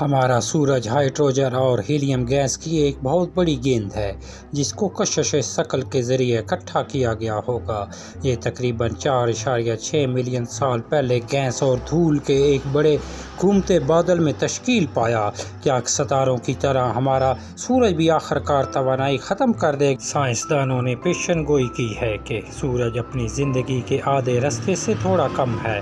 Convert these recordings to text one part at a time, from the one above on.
ہمارا سورج ہائیڈروجن اور ہیلیم گیس کی ایک بہت بڑی گیند ہے جس کو کشش ثقل کے ذریعے اکٹھا کیا گیا ہوگا۔ یہ تقریباً 4.6 ملین سال پہلے گیس اور دھول کے ایک بڑے گھومتے بادل میں تشکیل پایا۔ کیا ستاروں کی طرح ہمارا سورج بھی آخرکار توانائی ختم کر دے گا؟ سائنسدانوں نے پیشن گوئی کی ہے کہ سورج اپنی زندگی کے آدھے راستے سے تھوڑا کم ہے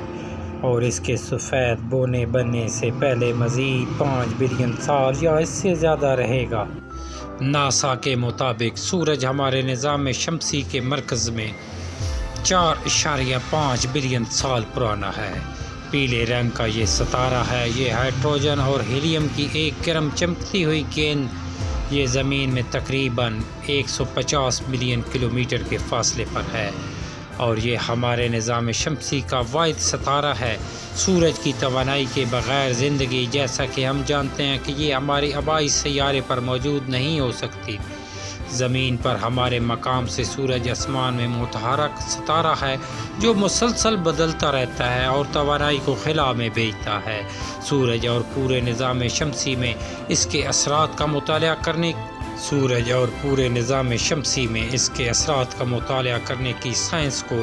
اور اس کے سفید بونے بننے سے پہلے مزید 5 بلین سال یا اس سے زیادہ رہے گا۔ ناسا کے مطابق سورج ہمارے نظام شمسی کے مرکز میں 4.5 بلین سال پرانا ہے۔ پیلے رنگ کا یہ ستارہ ہے۔ یہ ہائیڈروجن اور ہیلیم کی ایک گرم چمکتی ہوئی گیند یہ زمین میں تقریباً 150 ملین کلومیٹر کے فاصلے پر ہے اور یہ ہمارے نظام شمسی کا واحد ستارہ ہے۔ سورج کی توانائی کے بغیر زندگی، جیسا کہ ہم جانتے ہیں کہ یہ ہمارے آبائی سیارے پر موجود نہیں ہو سکتی۔ زمین پر ہمارے مقام سے سورج آسمان میں متحرک ستارہ ہے جو مسلسل بدلتا رہتا ہے اور توانائی کو خلا میں بھیجتا ہے۔ سورج اور پورے نظام شمسی میں اس کے اثرات کا مطالعہ کرنے کی سائنس کو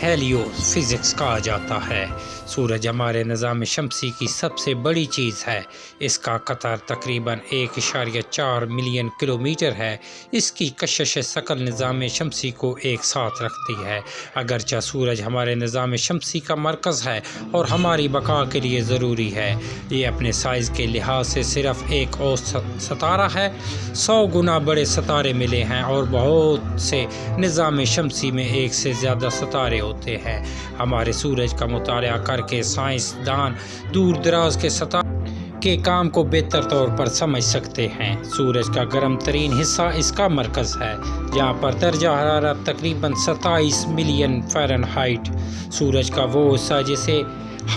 ہیلیو فزکس کہا جاتا ہے۔ سورج ہمارے نظام شمسی کی سب سے بڑی چیز ہے۔ اس کا قطر تقریباً 1.4 ملین کلومیٹر ہے۔ اس کی کشش ثقل نظام شمسی کو ایک ساتھ رکھتی ہے۔ اگرچہ سورج ہمارے نظام شمسی کا مرکز ہے اور ہماری بقا کے لیے ضروری ہے، یہ اپنے سائز کے لحاظ سے صرف ایک اور ستارہ ہے۔ 100 گنا بڑے ستارے ملے ہیں اور بہت سے نظام شمسی میں ایک سے زیادہ ستارے ہوتے ہیں۔ ہمارے سورج کا مطالعہ کر کے سائنسدان دور دراز کے ستاروں کے کام کو بہتر طور پر سمجھ سکتے ہیں۔ سورج کا گرم ترین حصہ اس کا مرکز ہے جہاں پر درجہ حرارت تقریباً 27 ملین فارنہائٹ۔ سورج کا وہ حصہ جسے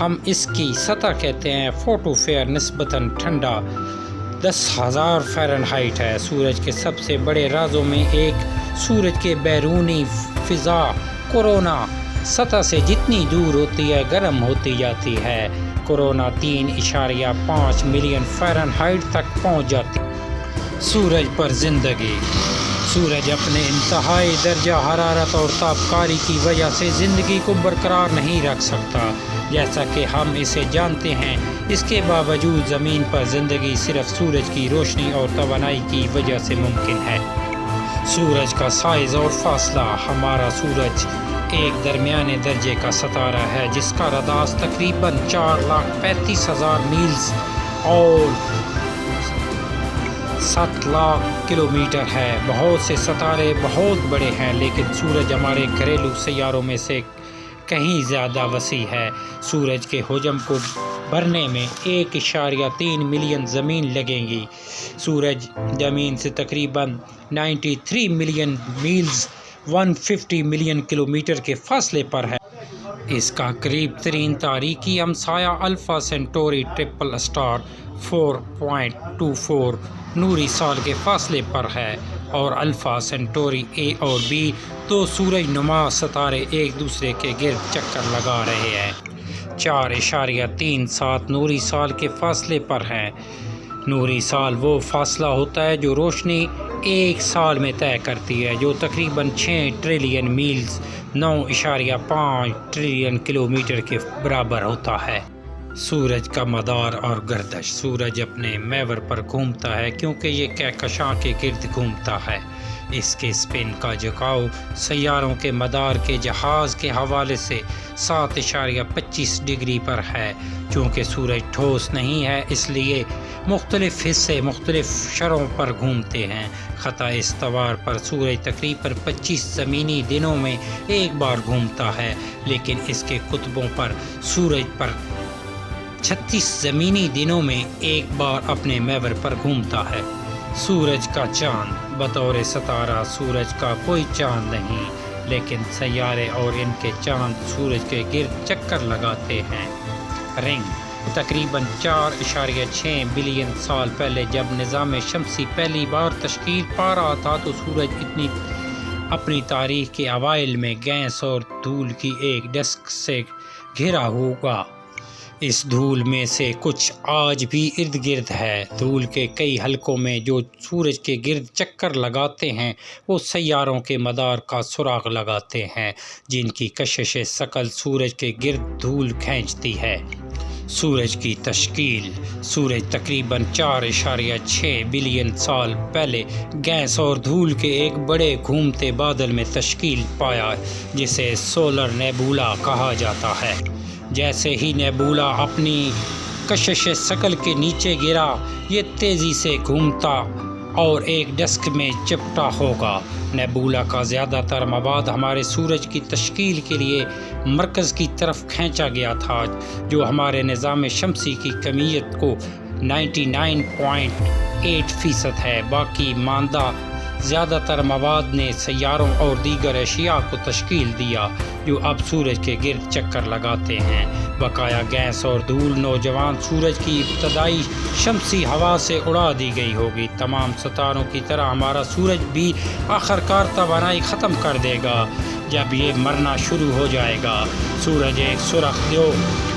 ہم اس کی سطح کہتے ہیں فوٹوسفیئر نسبتاً ٹھنڈا 10,000 فارنہائٹ ہے۔ سورج کے سب سے بڑے رازوں میں ایک سورج کے بیرونی فضا کورونا سطح سے جتنی دور ہوتی ہے گرم ہوتی جاتی ہے۔ کورونا 3.5 ملین فارنہائٹ تک پہنچ جاتی ہے۔ سورج پر زندگی۔ سورج اپنے انتہائی درجہ حرارت اور تابکاری کی وجہ سے زندگی کو برقرار نہیں رکھ سکتا جیسا کہ ہم اسے جانتے ہیں۔ اس کے باوجود زمین پر زندگی صرف سورج کی روشنی اور توانائی کی وجہ سے ممکن ہے۔ سورج کا سائز اور فاصلہ۔ ہمارا سورج ایک درمیانے درجے کا ستارہ ہے جس کا رادیوس تقریباً 4,35,000 میلز اور 7 لاکھ کلومیٹر ہے۔ بہت سے ستارے بہت بڑے ہیں لیکن سورج ہمارے گھریلو سیاروں میں سے کہیں زیادہ وسیع ہے۔ سورج کے حجم کو بھرنے میں 1.3 ملین زمین لگیں گی۔ سورج زمین سے تقریباً 93 ملین میلز 150 ملین کلومیٹر کے فاصلے پر ہے۔ اس کا قریب ترین تاریخی ہمسایہ الفا سینٹوری ٹرپل اسٹار 4.24 نوری سال کے فاصلے پر ہے اور الفا سینٹوری اے اور بی، دو سورج نما ستارے ایک دوسرے کے گرد چکر لگا رہے ہیں، 4.37 نوری سال کے فاصلے پر ہیں۔ نوری سال وہ فاصلہ ہوتا ہے جو روشنی ایک سال میں طے کرتی ہے، جو تقریباً 6 ٹریلین میلز 9.5 ٹریلین کلومیٹر کے برابر ہوتا ہے۔ سورج کا مدار اور گردش۔ سورج اپنے محور پر گھومتا ہے کیونکہ یہ کہکشاں کے گرد گھومتا ہے۔ اس کے اسپن کا جھکاؤ سیاروں کے مدار کے جہاز کے حوالے سے 7.25 ڈگری پر ہے۔ چونکہ سورج ٹھوس نہیں ہے اس لیے مختلف حصے مختلف شرحوں پر گھومتے ہیں۔ خطہ استوار پر سورج تقریباً 25 زمینی دنوں میں ایک بار گھومتا ہے لیکن اس کے قطبوں پر سورج پر 36 زمینی دنوں میں ایک بار اپنے محور پر گھومتا ہے۔ سورج کا چاند۔ بطور ستارہ سورج کا کوئی چاند نہیں لیکن سیارے اور ان کے چاند سورج کے گرد چکر لگاتے ہیں۔ رنگ۔ تقریباً 4.6 بلین سال پہلے جب نظام شمسی پہلی بار تشکیل پا رہا تھا تو سورج اپنی تاریخ کے اوائل میں گیس اور دھول کی ایک ڈسک سے گھرا ہوگا۔ اس دھول میں سے کچھ آج بھی ارد گرد ہے۔ دھول کے کئی حلقوں میں جو سورج کے گرد چکر لگاتے ہیں وہ سیاروں کے مدار کا سراغ لگاتے ہیں جن کی کشش ثقل سورج کے گرد دھول کھینچتی ہے۔ سورج کی تشکیل۔ سورج تقریباً 4.6 بلین سال پہلے گیس اور دھول کے ایک بڑے گھومتے بادل میں تشکیل پایا جسے سولر نیبولا کہا جاتا ہے۔ جیسے ہی نیبولا اپنی کشش ثقل کے نیچے گرا یہ تیزی سے گھومتا اور ایک ڈسک میں چپٹا ہوگا۔ نیبولا کا زیادہ تر مواد ہمارے سورج کی تشکیل کے لیے مرکز کی طرف کھینچا گیا تھا جو ہمارے نظام شمسی کی کمیت کو 99.8% ہے۔ باقی ماندہ زیادہ تر مواد نے سیاروں اور دیگر اشیاء کو تشکیل دیا جو اب سورج کے گرد چکر لگاتے ہیں۔ بقایا گیس اور دھول نوجوان سورج کی ابتدائی شمسی ہوا سے اڑا دی گئی ہوگی۔ تمام ستاروں کی طرح ہمارا سورج بھی آخرکار توانائی ختم کر دے گا جب یہ مرنا شروع ہو جائے گا۔ سورج ایک سرخ جو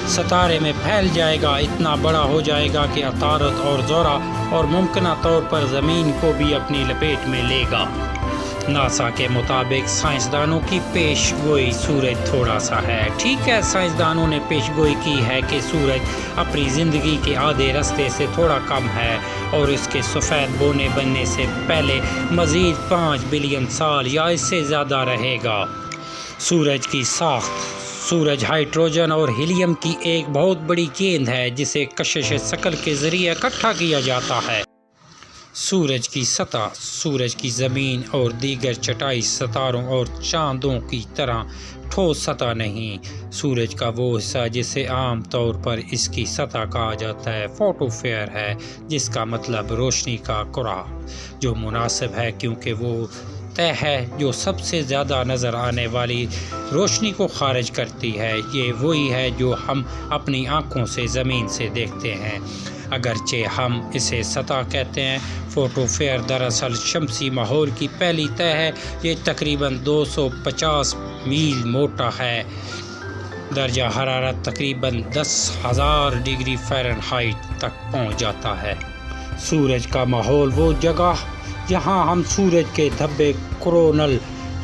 ستارے میں پھیل جائے گا، اتنا بڑا ہو جائے گا کہ عطارد اور زہرہ اور ممکنہ طور پر زمین کو بھی اپنی لپیٹ میں لے گا۔ ناسا کے مطابق سائنسدانوں کی پیش گوئی سورج تھوڑا سا ہے۔ ٹھیک ہے، سائنسدانوں نے پیش گوئی کی ہے کہ سورج اپنی زندگی کے آدھے راستے سے تھوڑا کم ہے اور اس کے سفید بونے بننے سے پہلے مزید 5 بلین سال یا اس سے زیادہ رہے گا۔ سورج کی ساخت۔ سورج ہائیڈروجن اور ہیلیم کی ایک بہت بڑی گیند ہے جسے کشش ثقل کے ذریعے اکٹھا کیا جاتا ہے۔ سورج کی سطح۔ سورج کی زمین اور دیگر چٹائی ستاروں اور چاندوں کی طرح ٹھوس سطح نہیں۔ سورج کا وہ حصہ جسے عام طور پر اس کی سطح کہا جاتا ہے فوٹوسفیئر ہے، جس کا مطلب روشنی کا کرہ، جو مناسب ہے کیونکہ وہ تہ ہے جو سب سے زیادہ نظر آنے والی روشنی کو خارج کرتی ہے۔ یہ وہی ہے جو ہم اپنی آنکھوں سے زمین سے دیکھتے ہیں، اگرچہ ہم اسے سطح کہتے ہیں۔ فوٹوسفیئر دراصل شمسی ماحول کی پہلی تہ ہے۔ یہ تقریباً 250 میل موٹا ہے۔ درجہ حرارت تقریباً 10,000 ڈگری فahrenheit تک پہنچ جاتا ہے۔ سورج کا ماحول وہ جگہ جہاں ہم سورج کے دھبے، کورونل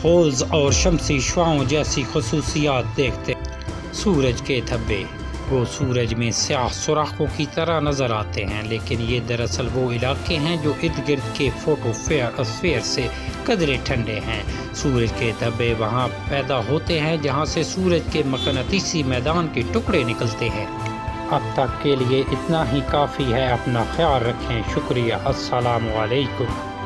ہولز اور شمسی شعاعوں جیسی خصوصیات دیکھتے ہیں۔ سورج کے دھبے وہ سورج میں سیاہ سوراخوں کی طرح نظر آتے ہیں، لیکن یہ دراصل وہ علاقے ہیں جو ارد گرد کے فوٹوسفیئر سے قدرے ٹھنڈے ہیں۔ سورج کے دھبے وہاں پیدا ہوتے ہیں جہاں سے سورج کے مقناطیسی میدان کے ٹکڑے نکلتے ہیں۔ اب تک کے لیے اتنا ہی کافی ہے۔ اپنا خیال رکھیں۔ شکریہ۔ السلام علیکم۔